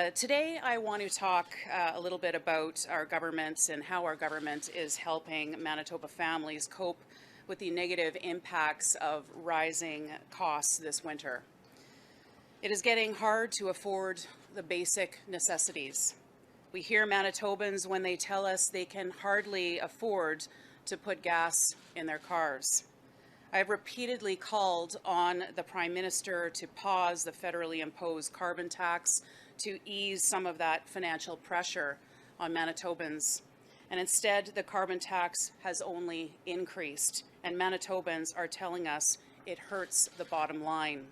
Today I want to talk a little bit about our government and how our government is helping Manitoba families cope with the negative impacts of rising costs this winter. It is getting hard to afford the basic necessities. We hear Manitobans when they tell us they can hardly afford to put gas in their cars. I have repeatedly called on the Prime Minister to pause the federally imposed carbon tax to ease some of that financial pressure on Manitobans. And instead, the carbon tax has only increased, and Manitobans are telling us it hurts the bottom line.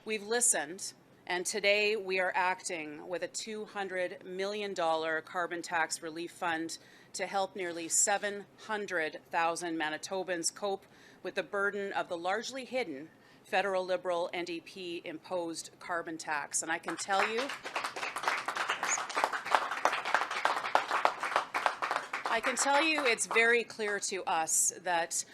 We've listened, and today we are acting with a $200 million carbon tax relief fund to help nearly 700,000 Manitobans cope with the burden of the largely hidden federal Liberal NDP imposed carbon tax. And I can tell you it's very clear to us that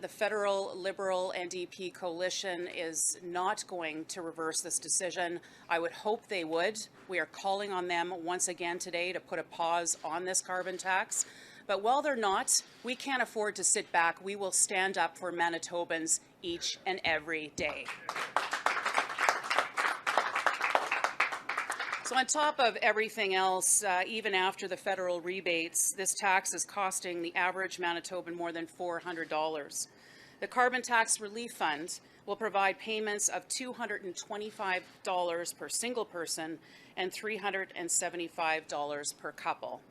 the federal Liberal NDP coalition is not going to reverse this decision. I would hope they would. We are calling on them once again today to put a pause on this carbon tax. But while they're not, we can't afford to sit back. We will stand up for Manitobans each and every day. So on top of everything else, even after the federal rebates, this tax is costing the average Manitoban more than $400. The Carbon Tax Relief Fund will provide payments of $225 per single person and $375 per couple.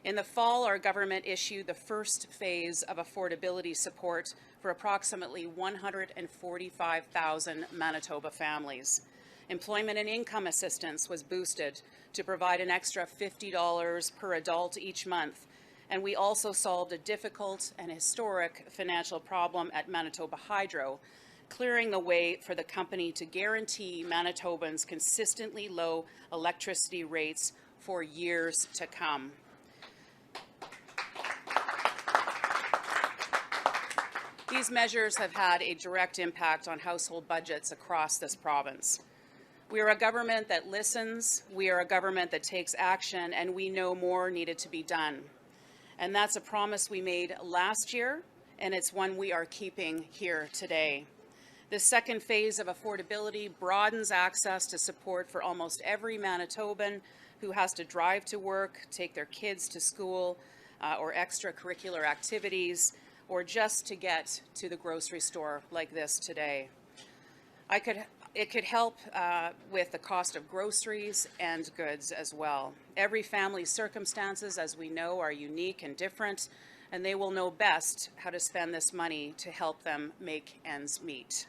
In the fall, our government issued the first phase of affordability support for approximately 145,000 Manitoba families. Employment and income assistance was boosted to provide an extra $50 per adult each month. And we also solved a difficult and historic financial problem at Manitoba Hydro, clearing the way for the company to guarantee Manitobans consistently low electricity rates for years to come. These measures have had a direct impact on household budgets across this province. We are a government that listens, we are a government that takes action, and we know more needed to be done. And that's a promise we made last year, and it's one we are keeping here today. This second phase of affordability broadens access to support for almost every Manitoban who has to drive to work, take their kids to school, or extracurricular activities, or just to get to the grocery store like this today. It could help with the cost of groceries and goods as well. Every family's circumstances, as we know, are unique and different, and they will know best how to spend this money to help them make ends meet.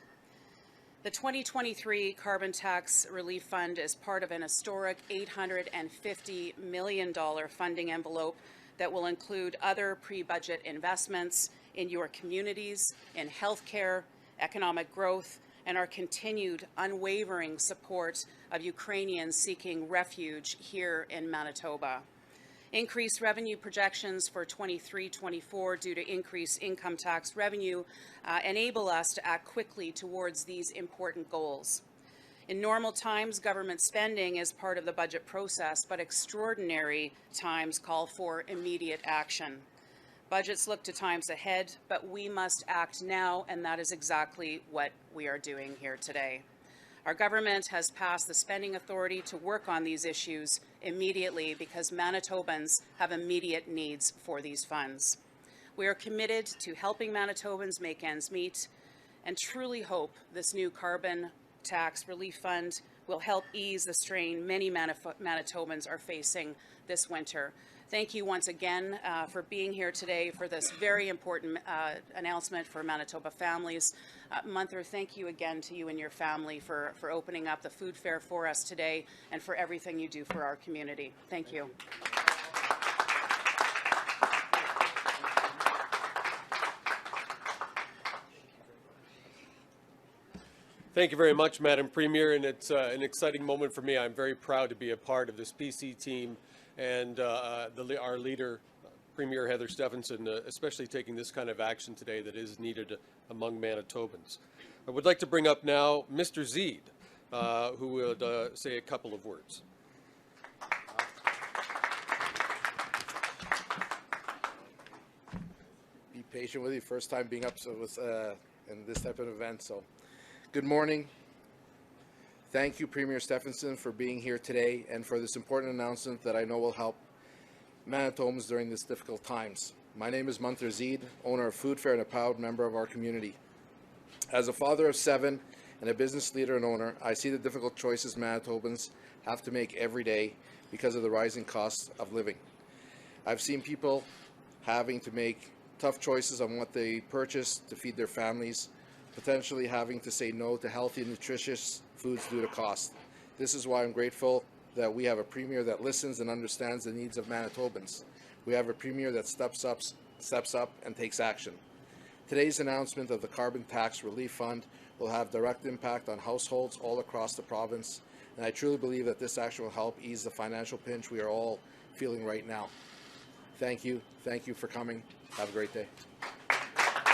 The 2023 Carbon Tax Relief Fund is part of an historic $850 million funding envelope that will include other pre-budget investments in your communities, in healthcare, economic growth, and our continued unwavering support of Ukrainians seeking refuge here in Manitoba. Increased revenue projections for 23-24 due to increased income tax revenue enable us to act quickly towards these important goals. In normal times, government spending is part of the budget process, but extraordinary times call for immediate action. Budgets look to times ahead, but we must act now, and that is exactly what we are doing here today. Our government has passed the spending authority to work on these issues immediately because Manitobans have immediate needs for these funds. We are committed to helping Manitobans make ends meet and truly hope this new carbon tax relief fund will help ease the strain many Manitobans are facing this winter. Thank you once again for being here today for this very important announcement for Manitoba families. Munther, thank you again to you and your family for opening up the food fair for us today and for everything you do for our community. Thank you. Thank you very much, Madam Premier, and it's an exciting moment for me. I'm very proud to be a part of this PC team and our leader, Premier Heather Stefanson, especially taking this kind of action today that is needed among Manitobans. I would like to bring up now Mr. Zeid, who would say a couple of words. patient with you. First time being up with in this type of event. So, good morning. Thank you, Premier Stefanson, for being here today and for this important announcement that I know will help Manitobans during these difficult times. My name is Munther Zeed, owner of Food Fair and a proud member of our community. As a father of 7 and a business leader and owner, I see the difficult choices Manitobans have to make every day because of the rising costs of living. I've seen people having to make tough choices on what they purchase to feed their families, potentially having to say no to healthy and nutritious foods due to cost. This is why I'm grateful that we have a Premier that listens and understands the needs of Manitobans. We have a Premier that steps up and takes action. Today's announcement of the Carbon Tax Relief Fund will have direct impact on households all across the province, and I truly believe that this action will help ease the financial pinch we are all feeling right now. Thank you for coming. Have a great day.